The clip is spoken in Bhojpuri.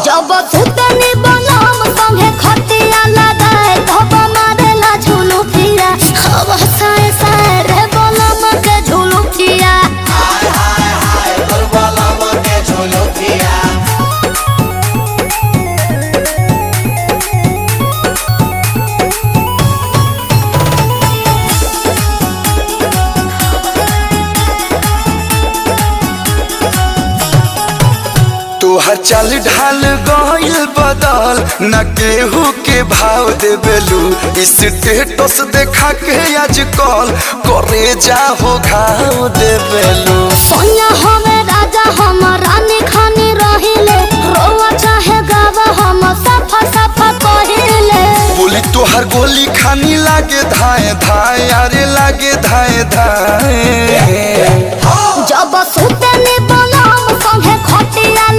जब सुतनी बनम संगे खटिया लगाए तब मारेला झुलू फिरा हवा साए साए रे बनम के झुलू फिरा हाय हाय हाय तोर बनम के झुलू फिरा। तोहर चाल ढाल गइल बदल न केहू के भाव देबेलू स्टेटस देखा के आजकल करे जाहो घाव देबेलू। सोनिया हमें राजा हम रानी खानी रहिले रोवा चाहे गावा हम सफा सफा कहिले बोली तोहर गोली खानी लागे धाए धाए अरे लागे धाए धाए। जब सुतनी